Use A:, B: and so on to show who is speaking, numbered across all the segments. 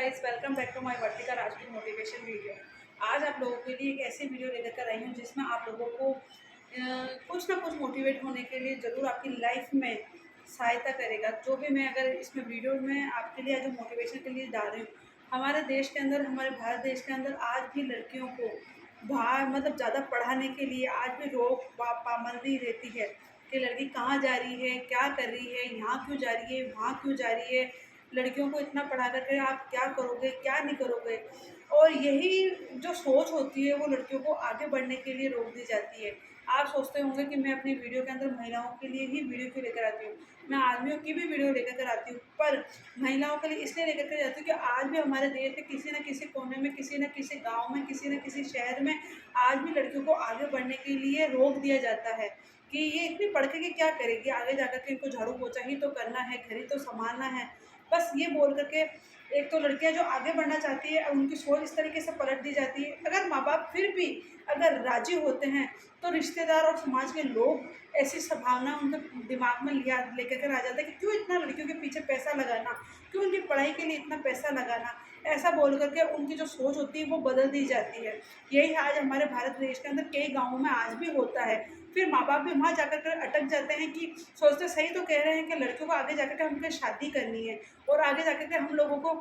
A: Guys, welcome back to my Vartika Rajput motivation video. आज आप लोगों के लिए एक ऐसी वीडियो लेकर कर आई हूँ जिसमें आप लोगों को कुछ ना कुछ मोटिवेट होने के लिए ज़रूर आपकी लाइफ में सहायता करेगा। जो भी मैं अगर इसमें वीडियो में आपके लिए जो मोटिवेशन के लिए डाल रही हूँ, हमारे देश के अंदर, हमारे भारत देश के अंदर आज भी लड़कियों को बाहर मतलब ज़्यादा पढ़ाने के लिए आज भी रोक पाबंदी रहती है कि लड़की कहाँ जा रही है, क्या कर रही है, यहाँ क्यों जा रही है, वहाँ क्यों जा रही है। लड़कियों को इतना पढ़ा करके आप क्या करोगे, क्या नहीं करोगे। और यही जो सोच होती है वो लड़कियों को आगे बढ़ने के लिए रोक दी जाती है। आप सोचते होंगे कि मैं अपनी वीडियो के अंदर महिलाओं के लिए ही वीडियो क्यों लेकर आती हूँ, मैं आदमियों की भी वीडियो लेकर कर आती हूँ, पर महिलाओं के लिए इसलिए लेकर के जाती हूँ कि आज भी हमारे देश के किसी न किसी कोने में, किसी न किसी गाँव में, किसी न किसी शहर में आज भी लड़कियों को आगे बढ़ने के लिए रोक दिया जाता है कि ये इतनी पढ़ के क्या करेगी, आगे जाकर के इनको झाड़ू पोछा ही तो करना है, घर ही तो संभालना है। बस ये बोल करके एक तो लड़कियां जो आगे बढ़ना चाहती है उनकी सोच इस तरीके से पलट दी जाती है। अगर माँ बाप फिर भी अगर राजी होते हैं तो रिश्तेदार और समाज के लोग ऐसी संभावना उनके दिमाग में लिया लेकर कर आ जाता है कि क्यों इतना लड़कियों के पीछे पैसा लगाना, क्यों उनकी पढ़ाई के लिए इतना पैसा लगाना। ऐसा बोल करके उनकी जो सोच होती है वो बदल दी जाती है। यही आज हमारे भारत देश के अंदर कई गाँवों में आज भी होता है। फिर माँ बाप भी वहाँ जाकर कर अटक जाते हैं कि सोचते सही तो कह रहे हैं कि लड़कियों को आगे जाकर के हमको शादी करनी है और आगे जाकर के हम लोगों को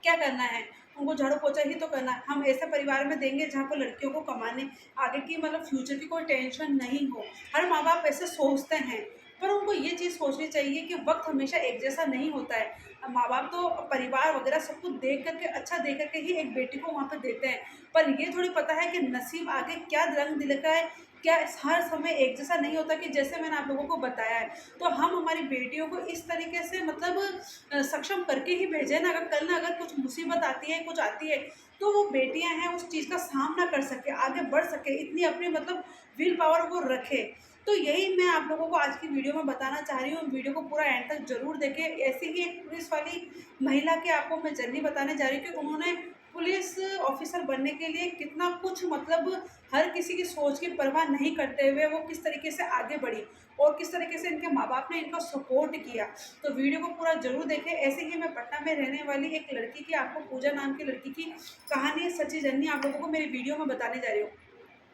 A: क्या करना है, उनको झाड़ू पोछा ही तो करना है। हम ऐसे परिवार में देंगे जहाँ पर लड़कियों को कमाने आगे की मतलब फ्यूचर की कोई टेंशन नहीं हो। हर माँ बाप ऐसे सोचते हैं, पर उनको ये चीज़ सोचनी चाहिए कि वक्त हमेशा एक जैसा नहीं होता है। माँ बाप तो परिवार वगैरह सब कुछ देख करके, अच्छा देख करके ही एक बेटी को वहाँ पर देते हैं, पर ये थोड़ी पता है कि नसीब आगे क्या रंग दिलका है, क्या हर समय एक जैसा नहीं होता। कि जैसे मैंने आप लोगों को बताया है, तो हम हमारी बेटियों को इस तरीके से मतलब सक्षम करके ही भेजें ना, अगर कल ना अगर कुछ मुसीबत आती है, कुछ आती है, तो वो बेटियां हैं उस चीज़ का सामना कर सके, आगे बढ़ सके, इतनी अपनी मतलब विल पावर वो रखे। तो यही मैं आप लोगों को आज की वीडियो में बताना चाह रही हूँ। वीडियो को पूरा एंड तक जरूर देखें। ऐसी ही एक पुलिस वाली महिला की आपको मैं जर्नी बताने जा रही हूँ कि उन्होंने पुलिस ऑफिसर बनने के लिए कितना कुछ मतलब हर किसी की सोच की परवाह नहीं करते हुए वो किस तरीके से आगे बढ़ी और किस तरीके से इनके माँ बाप ने इनका सपोर्ट किया। तो वीडियो को पूरा जरूर देखें। ऐसे ही मैं पटना में रहने वाली एक लड़की की, आपको पूजा नाम की लड़की की कहानी, सच्ची जर्नी आप लोगों को मेरी वीडियो में बताने जा रही हूँ।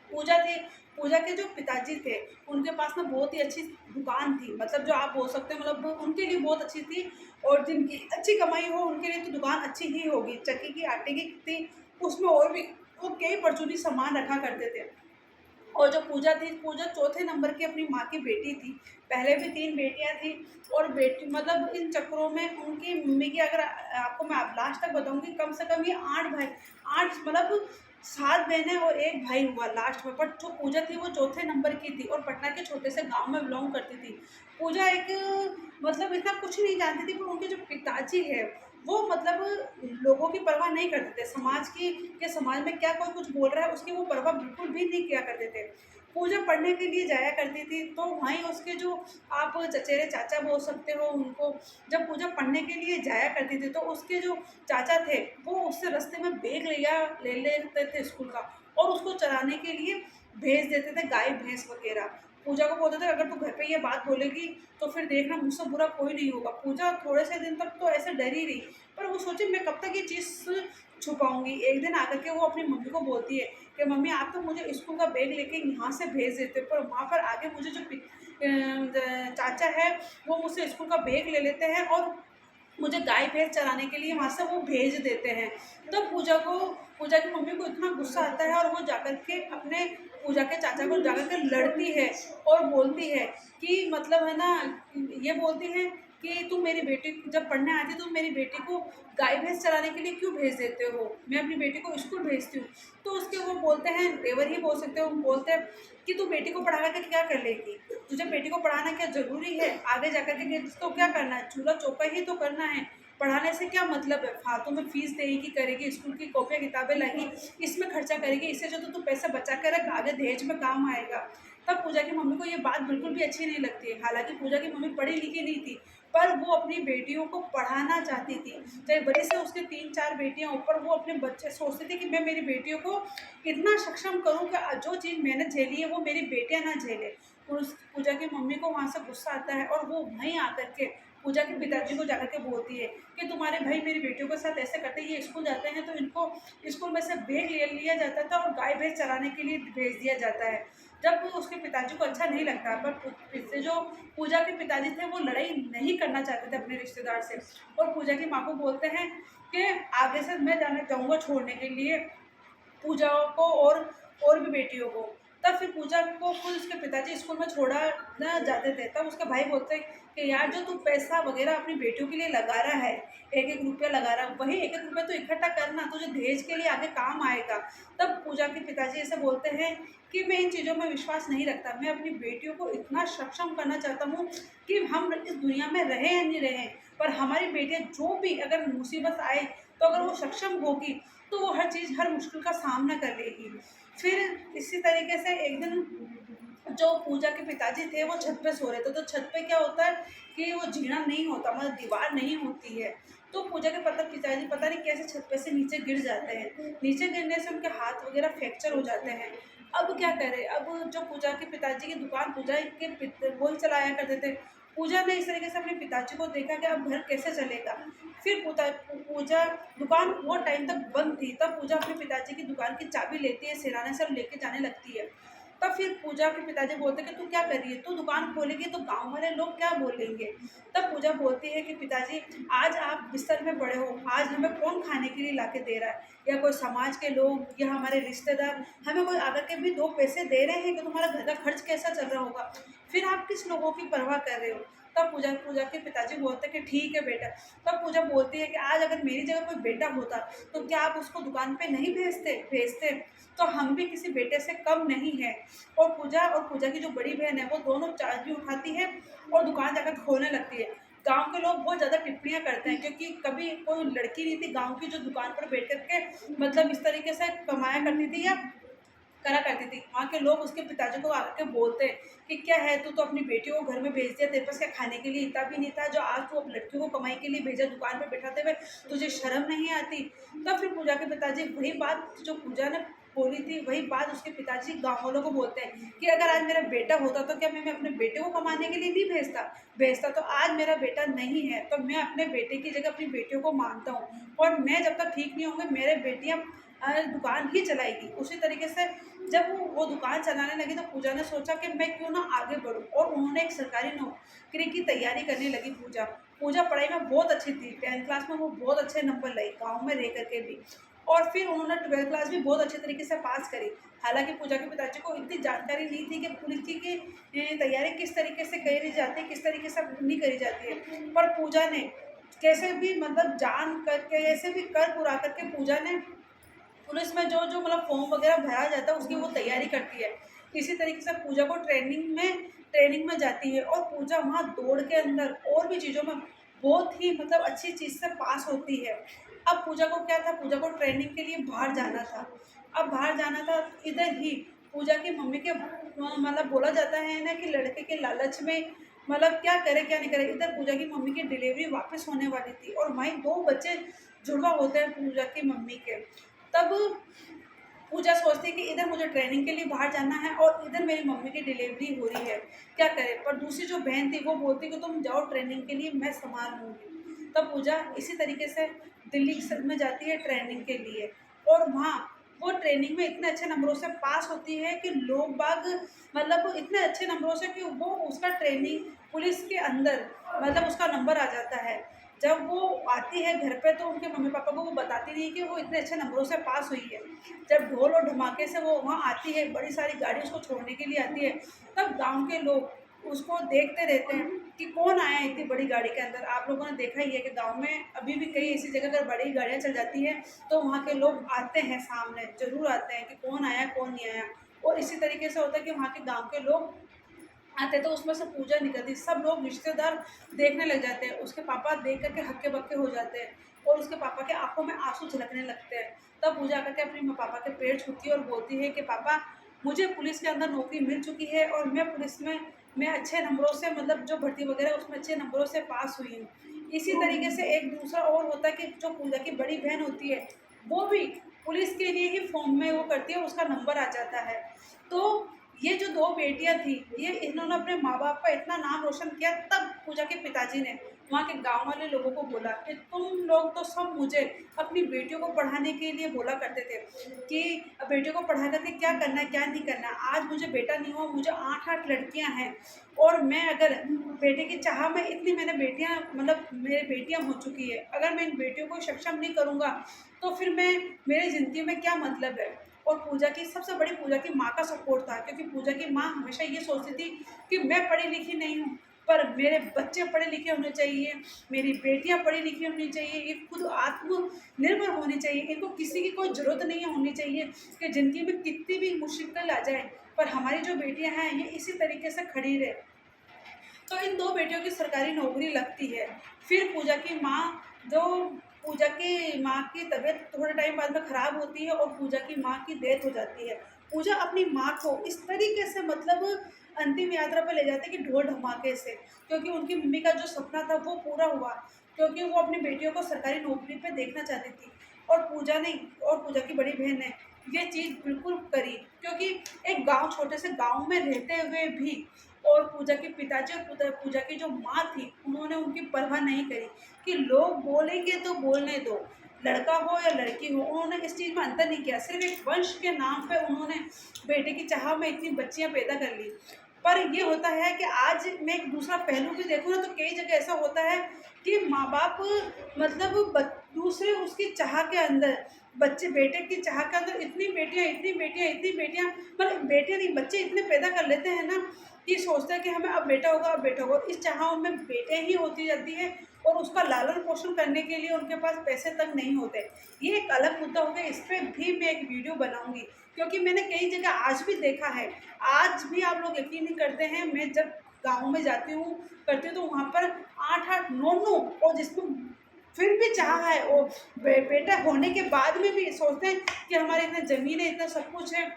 A: पूजा थी, पूजा के जो पिताजी थे उनके पास ना बहुत ही अच्छी दुकान थी, मतलब जो आप बोल सकते हैं मतलब उनके लिए बहुत अच्छी थी। और जिनकी अच्छी कमाई हो उनके लिए तो दुकान अच्छी ही होगी। चक्की की, आटे की थी, उसमें और भी वो कई परचूनी सामान रखा करते थे। और जो पूजा थी, पूजा चौथे नंबर की अपनी माँ की बेटी थी। पहले भी 3 बेटियाँ थी और बेटी मतलब इन चक्करों में उनकी मम्मी की अगर आपको मैं आप लास्ट तक बताऊँगी, कम से कम ये 8 भाई, 8 मतलब 7 बहनें और 1 भाई हुआ लास्ट में। बट जो पूजा थी वो चौथे नंबर की थी और पटना के छोटे से गाँव में बिलॉन्ग करती थी। पूजा एक मतलब इतना कुछ नहीं जानती थी, पर उनके जो पिताजी है वो मतलब लोगों की परवाह नहीं करते थे। समाज की, कि समाज में क्या कोई कुछ बोल रहा है उसकी वो परवाह बिल्कुल भी नहीं किया करते थे। पूजा पढ़ने के लिए जाया करती थी तो वहीं उसके जो आप चचेरे चाचा बोल सकते हो उनको, जब पूजा पढ़ने के लिए जाया करती थी तो उसके जो चाचा थे वो उससे रास्ते में बैग ले लेते थे स्कूल का और उसको चराने के लिए भेज देते थे, गाय भैंस वगैरह। पूजा को बोलते थे अगर तू घर पे ये बात बोलेगी तो फिर देखना मुझसे बुरा कोई नहीं होगा। पूजा थोड़े से दिन तक तो ऐसे डरी रही, पर वो सोचे मैं कब तक ये चीज़ छुपाऊंगी। एक दिन आकर के वो अपनी मम्मी को बोलती है कि मम्मी आप तो मुझे स्कूल का बैग लेके यहाँ से भेज देते हो, पर वहाँ पर आगे मुझे जो चाचा है वो मुझसे स्कूल का बैग ले लेते हैं और मुझे गाय भैंस चराने के लिए वहाँ से वो भेज देते हैं। तो पूजा की मम्मी को इतना गुस्सा आता है और वो जाकर के अपने पूजा के चाचा को जाकर के लड़ती है और बोलती है कि मतलब है ना, ये बोलती है कि तुम मेरी बेटी जब पढ़ने आती तो मेरी बेटी को गाय भैंस चराने के लिए क्यों भेज देते हो, मैं अपनी बेटी को स्कूल भेजती हूँ। तो उसके वो बोलते हैं, देवर ही बोल सकते हो, बोलते हैं कि तू बेटी को पढ़ा के क्या कर लेगी, तुझे बेटी को पढ़ाना क्या ज़रूरी है, आगे जाकर के तो क्या करना है, चूल्हा चौका ही तो करना है, पढ़ाने से क्या मतलब है, फालतू में फीस देगी, करेगी, स्कूल की कॉपियाँ किताबें लाएगी, इसमें खर्चा करेगी, इससे जो तो तू पैसा बचा कर रख, आगे दहेज में काम आएगा। तब पूजा की मम्मी को ये बात बिल्कुल भी अच्छी नहीं लगती है। हालांकि पूजा की मम्मी पढ़ी लिखी नहीं थी, पर वो अपनी बेटियों को पढ़ाना चाहती थी। चाहे बड़े से उसके 3-4 बेटियां ऊपर, वो अपने बच्चे सोचते थे कि मैं मेरी बेटियों को इतना सक्षम करूं कि जो चीज़ मैंने झेली है वो मेरी बेटियां ना झेले। उस पूजा की मम्मी को वहाँ से गुस्सा आता है और वो वहीं आकर के पूजा के पिताजी को जाकर के बोलती है कि तुम्हारे भाई मेरी बेटियों के साथ ऐसे करते हैं, ये स्कूल जाते हैं तो इनको स्कूल में से बैग ले लिया जाता था और गाय भैंस चराने के लिए भेज दिया जाता है। जब उसके पिताजी को अच्छा नहीं लगता, पर इससे जो पूजा के पिताजी थे वो लड़ाई नहीं करना चाहते थे अपने रिश्तेदार से, और पूजा की माँ को बोलते हैं कि आगे से मैं जाना चाहूँगा छोड़ने के लिए पूजा को और भी बेटियों को। तब फिर पूजा को खुद उसके पिताजी स्कूल में छोड़ा ना जाते थे। तब उसका भाई बोलते हैं कि यार जो तू पैसा वगैरह अपनी बेटियों के लिए लगा रहा है, एक एक रुपया लगा रहा है, वही एक एक रुपया तो इकट्ठा करना, तुझे दहेज के लिए आगे काम आएगा। तब पूजा के पिताजी ऐसे बोलते हैं कि मैं इन चीज़ों में विश्वास नहीं रखता, मैं अपनी बेटियों को इतना सक्षम करना चाहता हूँ कि हम इस दुनिया में रहें या नहीं रहें, पर हमारी बेटियाँ जो भी अगर मुसीबत आए तो अगर वो सक्षम होगी तो वो हर चीज़, हर मुश्किल का सामना कर लेगी। फिर इसी तरीके से एक दिन जो पूजा के पिताजी थे वो छत पे सो रहे थे, तो छत पे क्या होता है कि वो जीना नहीं होता, मतलब दीवार नहीं होती है। तो पूजा के पिताजी पता नहीं कैसे छत पे से नीचे गिर जाते हैं, नीचे गिरने से उनके हाथ वगैरह फ्रैक्चर हो जाते हैं। अब क्या करें, अब जो पूजा के पिताजी की दुकान पूजा के वही चलाया करते थे। पूजा ने इस तरीके से अपने पिताजी को देखा कि अब घर कैसे चलेगा। फिर पूजा दुकान बहुत टाइम तक बंद थी, तब पूजा अपने पिताजी की दुकान की चाबी लेती है, सिराने से लेके जाने लगती है। तब फिर पूजा के पिताजी बोलते हैं कि तू क्या कर रही है, तू दुकान खोलेगी तो गांव वाले लोग क्या बोलेंगे। तब पूजा बोलती है कि पिताजी आज आप बिस्तर में पड़े हो, आज हमें कौन खाने के लिए ला के दे रहा है, या कोई समाज के लोग या हमारे रिश्तेदार हमें कोई आकर के भी 2 पैसे दे रहे हैं कि तुम्हारा घर का खर्च कैसा चल रहा होगा, फिर आप किस लोगों की परवाह कर रहे हो। तब पूजा पूजा के पिताजी बोलते हैं कि ठीक है बेटा। तब पूजा बोलती है कि आज अगर मेरी जगह कोई बेटा होता तो क्या आप उसको दुकान पे नहीं भेजते, तो हम भी किसी बेटे से कम नहीं है। और पूजा की जो बड़ी बहन है वो दोनों चाबी उठाती है और दुकान जाकर खोलने लगती है। गांव के लोग बहुत ज़्यादा टिप्पणियां करते हैं, क्योंकि कभी कोई लड़की नहीं थी गांव की जो दुकान पर बैठ करके मतलब इस तरीके से कमाया करती थी या करा करती थी। वहाँ के लोग उसके पिताजी को आकर के बोलते हैं कि क्या है, तू तो अपनी बेटियों को घर में भेज दिया, तेरे पास क्या खाने के लिए इतना भी नहीं था जो आज तू अब लड़कियों को कमाई के लिए भेजा दुकान पर बैठाते हुए, तुझे शर्म नहीं आती। तब फिर पूजा के पिताजी वही बात जो पूजा ने बोली थी, वही बात उसके पिताजी गाँव वालों को बोलते हैं कि अगर आज मेरा बेटा होता तो क्या मैं अपने बेटे को कमाने के लिए नहीं भेजता, तो आज मेरा बेटा नहीं है तो मैं अपने बेटे की जगह अपनी बेटियों को मानता हूँ, और मैं जब तक ठीक नहीं होंगे मेरे बेटियाँ दुकान ही चलाएगी। उसी तरीके से जब वो दुकान चलाने लगी तो पूजा ने सोचा कि मैं क्यों ना आगे बढ़ूं, और उन्होंने एक सरकारी नौकरी की तैयारी करने लगी। पूजा पढ़ाई में बहुत अच्छी थी, 10th क्लास में वो बहुत अच्छे नंबर लाई गांव में रह करके भी, और फिर उन्होंने 12th क्लास भी बहुत अच्छे तरीके से पास करी। हालांकि पूजा के पिताजी को इतनी जानकारी नहीं थी कि पुलिस की तैयारी किस तरीके से करी जाती है, किस तरीके से नहीं करी जाती है, पर पूजा ने कैसे भी मतलब जान करके ऐसे भी कर पुरा करके पूजा ने पुलिस में जो जो मतलब फॉर्म वगैरह भरा जाता है उसकी वो तैयारी करती है। इसी तरीके से पूजा को ट्रेनिंग में जाती है, और पूजा वहाँ दौड़ के अंदर और भी चीज़ों में बहुत ही मतलब अच्छी चीज़ से पास होती है। अब पूजा को क्या था, पूजा को ट्रेनिंग के लिए बाहर जाना था। अब बाहर जाना था, इधर ही पूजा की मम्मी के मतलब बोला जाता है ना कि लड़के के लालच में मतलब क्या करे क्या नहीं करे, इधर पूजा की मम्मी की डिलीवरी वापस होने वाली थी, और वहीं 2 बच्चे जुड़वा होते हैं पूजा की मम्मी के। तब पूजा सोचती है कि इधर मुझे ट्रेनिंग के लिए बाहर जाना है और इधर मेरी मम्मी की डिलीवरी हो रही है, क्या करे। पर दूसरी जो बहन थी वो बोलती कि तुम जाओ ट्रेनिंग के लिए, मैं संभाल लूँगी। तब पूजा इसी तरीके से दिल्ली में जाती है ट्रेनिंग के लिए, और वहाँ वो ट्रेनिंग में इतने अच्छे नंबरों से पास होती है कि लोग बाग मतलब इतने अच्छे नंबरों से कि वो उसका ट्रेनिंग पुलिस के अंदर मतलब उसका नंबर आ जाता है। जब वो आती है घर पे तो उनके मम्मी पापा को वो बताती नहीं कि वो इतने अच्छे नंबरों से पास हुई है। जब ढोल और धमाके से वो वहाँ आती है, बड़ी सारी गाड़ी उसको छोड़ने के लिए आती है, तब गांव के लोग उसको देखते रहते हैं कि कौन आया है इतनी बड़ी गाड़ी के अंदर। आप लोगों ने देखा ही है कि गांव में अभी भी कई ऐसी जगह अगर बड़ी गाड़ियाँ चल जाती हैं तो वहाँ के लोग आते हैं, सामने ज़रूर आते हैं कि कौन आया कौन नहीं आया। और इसी तरीके से होता है कि वहाँ के गाँव के लोग आते तो उसमें से पूजा निकलती, सब लोग रिश्तेदार देखने लग जाते हैं। उसके पापा देख करके हक्के बक्के हो जाते हैं, और उसके पापा के आंखों में आंसू झलकने लगते हैं। तब पूजा करके अपने पापा के पैर छूती है और बोलती है कि पापा मुझे पुलिस के अंदर नौकरी मिल चुकी है, और मैं पुलिस में मैं अच्छे नंबरों से मतलब जो भर्ती वगैरह उसमें अच्छे नंबरों से पास हुई हूँ। इसी तरीके से एक दूसरा और होता है कि जो पूजा की बड़ी बहन होती है वो भी पुलिस के लिए ही फॉर्म में वो करती है, उसका नंबर आ जाता है। तो ये जो 2 बेटियां थी, ये इन्होंने अपने माँ बाप का इतना नाम रोशन किया। तब पूजा के पिताजी ने वहाँ के गांव वाले लोगों को बोला कि तुम लोग तो सब मुझे अपनी बेटियों को पढ़ाने के लिए बोला करते थे कि बेटियों को पढ़ा करके क्या करना है क्या नहीं करना है। आज मुझे बेटा नहीं हुआ, मुझे 8-8 लड़कियां हैं, और मैं अगर बेटे की चाह में इतनी मैंने बेटियां मतलब मेरी बेटियां हो चुकी है, अगर मैं इन बेटियों को सक्षम नहीं करूँगा तो फिर मैं मेरी ज़िंदगी में क्या मतलब है। और पूजा की सबसे बड़ी पूजा की माँ का सपोर्ट था, क्योंकि पूजा की माँ हमेशा ये सोचती थी कि मैं पढ़ी लिखी नहीं हूँ, पर मेरे बच्चे पढ़े लिखे होने चाहिए, मेरी बेटियां पढ़ी लिखी होनी चाहिए, ये खुद आत्मनिर्भर होनी चाहिए, इनको किसी की कोई ज़रूरत नहीं होनी चाहिए कि ज़िंदगी में कितनी भी मुश्किल आ जाए पर हमारी जो बेटियां हैं ये इसी तरीके से खड़ी रहे। तो इन 2 बेटियों की सरकारी नौकरी लगती है। फिर पूजा की माँ की तबीयत थोड़े टाइम बाद में ख़राब होती है और पूजा की माँ की डेथ हो जाती है। पूजा अपनी माँ को इस तरीके से मतलब अंतिम यात्रा पे ले जाते हैं कि ढोल ढमाके से, क्योंकि उनकी मम्मी का जो सपना था वो पूरा हुआ, क्योंकि वो अपनी बेटियों को सरकारी नौकरी पे देखना चाहती थी। और पूजा की बड़ी बहन ने ये चीज़ बिल्कुल करी, क्योंकि एक गाँव छोटे से गाँव में रहते हुए भी और पूजा के पिताजी और पूजा की जो माँ थी उन्होंने उनकी परवाह नहीं करी कि लोग बोलेंगे तो बोलने दो, लड़का हो या लड़की हो, उन्होंने इस चीज़ में अंतर नहीं किया। सिर्फ एक वंश के नाम पे उन्होंने बेटे की चाह में इतनी बच्चियां पैदा कर ली। पर ये होता है कि आज मैं एक दूसरा पहलू भी देखूँ ना तो कई जगह ऐसा होता है कि माँ बाप मतलब दूसरे उसकी चाह के अंदर बच्चे बेटे की चाह के अंदर इतनी बेटियां मतलब बेटे नहीं बच्चे इतने पैदा कर लेते हैं ना कि सोचता है कि हमें अब बेटा होगा अब बेटा होगा, और इस चाह में बेटे ही होती जाती है और उसका लालन पोषण करने के लिए उनके पास पैसे तक नहीं होते। ये एक अलग मुद्दा हो गया, इस पर भी मैं एक वीडियो बनाऊंगी, क्योंकि मैंने कई जगह आज भी देखा है। आज भी आप लोग यकीन नहीं करते हैं, मैं जब गाँव में जाती हूँ करती हूँ तो वहाँ पर 8-8 9-9 और जिसमें फिर भी चाह है वो बेटा होने के बाद में भी सोचते हैं कि हमारे इतने ज़मीन है इतना सब कुछ है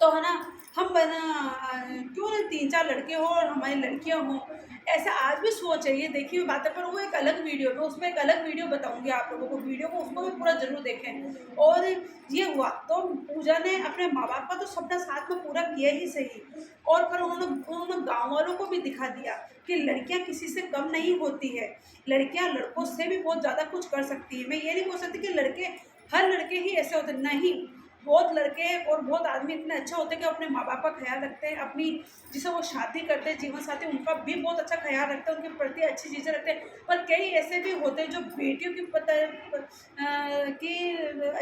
A: तो है ना हम क्यों ना 3-4 लड़के हो और हमारी लड़कियां हों। ऐसा आज भी सोच है, ये देखी हुई बात है, पर वो एक अलग वीडियो में उसमें एक अलग वीडियो बताऊंगी आप लोगों को, वीडियो को उसको भी पूरा जरूर देखें। और ये हुआ तो पूजा ने अपने माँ बाप का तो सपना साथ में पूरा किया ही सही, और फिर उन्होंने गाँव वालों को भी दिखा दिया कि लड़कियां किसी से कम नहीं होती है, लड़कियां लड़कों से भी बहुत ज़्यादा कुछ कर सकती है। मैं ये नहीं बोल सकती कि हर लड़के ही ऐसे होते नहीं, बहुत लड़के और बहुत आदमी इतने अच्छे होते हैं कि अपने माँ बाप का ख्याल रखते हैं, अपनी जिसे वो शादी करते हैं जीवन साथी उनका भी बहुत अच्छा ख्याल रखते हैं, उनके प्रति अच्छी चीज़ें रखते हैं। पर कई ऐसे भी होते हैं जो बेटियों की की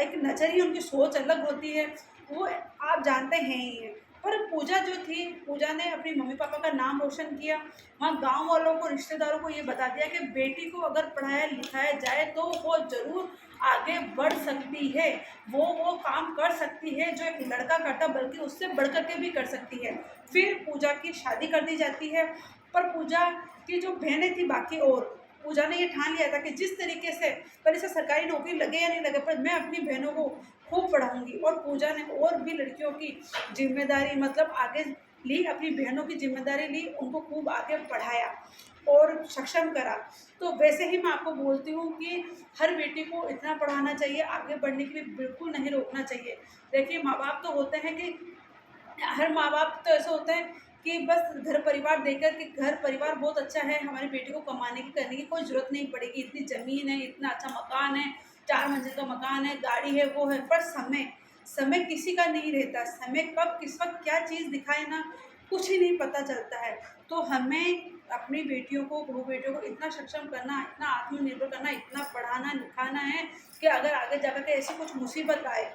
A: एक नज़रिए उनकी सोच अलग होती है, वो आप जानते हैं ही है। पर पूजा जो थी, पूजा ने अपनी मम्मी पापा का नाम रोशन किया, वहाँ गांव वालों को रिश्तेदारों को ये बता दिया कि बेटी को अगर पढ़ाया लिखाया जाए तो वो ज़रूर आगे बढ़ सकती है, वो काम कर सकती है जो एक लड़का करता, बल्कि उससे बढ़ कर के भी कर सकती है। फिर पूजा की शादी कर दी जाती है। पर पूजा की जो बहनें थी बाकी, और पूजा ने ये ठान लिया था कि जिस तरीके से पर इसे सरकारी नौकरी लगे या नहीं लगे पर मैं अपनी बहनों को खूब पढ़ाऊंगी। और पूजा ने और भी लड़कियों की जिम्मेदारी मतलब आगे ली, अपनी बहनों की जिम्मेदारी ली, उनको खूब आगे पढ़ाया और सक्षम करा। तो वैसे ही मैं आपको बोलती हूँ कि हर बेटी को इतना पढ़ाना चाहिए, आगे बढ़ने के लिए बिल्कुल नहीं रोकना चाहिए। देखिए माँ बाप तो होते हैं कि हर माँ बाप तो ऐसे होते हैं कि बस घर परिवार देखकर कि घर परिवार बहुत अच्छा है, हमारी बेटी को कमाने की करने की कोई ज़रूरत नहीं पड़ेगी, इतनी ज़मीन है, इतना अच्छा मकान है, 4 मंजिल का मकान है, गाड़ी है, वो है। पर समय किसी का नहीं रहता, समय कब किस वक्त क्या चीज़ दिखाए ना कुछ ही नहीं पता चलता है। तो हमें अपनी बेटियों को बहू बेटियों को इतना सक्षम करना, इतना आत्मनिर्भर करना, इतना पढ़ाना लिखाना है कि अगर आगे जाकर के ऐसी कुछ मुसीबत आए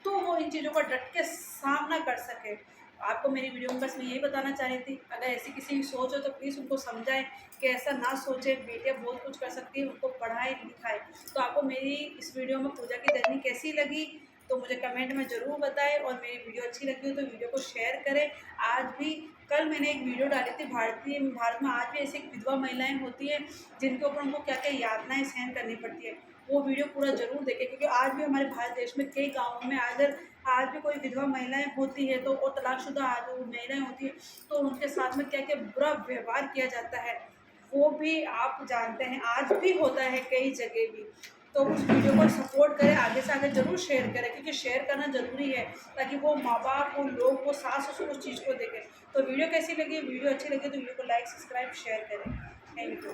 A: तो वो इन चीज़ों का डट के सामना कर सके। आपको मेरी वीडियो में बस मैं यही बताना चाह रही थी, अगर ऐसी किसी की सोच हो तो प्लीज़ उनको समझाएं कि ऐसा ना सोचें, बेटियां बहुत कुछ कर सकती हैं, उनको पढ़ाएं लिखाएं। तो आपको मेरी इस वीडियो में पूजा की जर्नी कैसी लगी तो मुझे कमेंट में ज़रूर बताएं, और मेरी वीडियो अच्छी लगी हो तो वीडियो को शेयर करें। आज भी कल मैंने एक वीडियो डाली थी, भारत में आज भी ऐसी विधवा महिलाएं होती हैं जिनके ऊपर उनको क्या क्या यातनाएं सहन करनी पड़ती है, वो वीडियो पूरा ज़रूर देखें, क्योंकि आज भी हमारे भारत देश में कई गाँवों में अगर आज भी कोई विधवा महिलाएं होती है तो और तलाकशुदा आज वो महिलाएं होती है तो उनके साथ में क्या क्या बुरा व्यवहार किया जाता है वो भी आप जानते हैं, आज भी होता है कई जगह भी। तो उस वीडियो को सपोर्ट करें, आगे से आगे ज़रूर शेयर करें, क्योंकि शेयर करना ज़रूरी है ताकि वो माँ बाप वो लोग वो सास ससुर उस चीज़ को देखें। तो वीडियो कैसी लगी, वीडियो अच्छी लगी तो वीडियो को लाइक सब्सक्राइब शेयर करें। Thank you.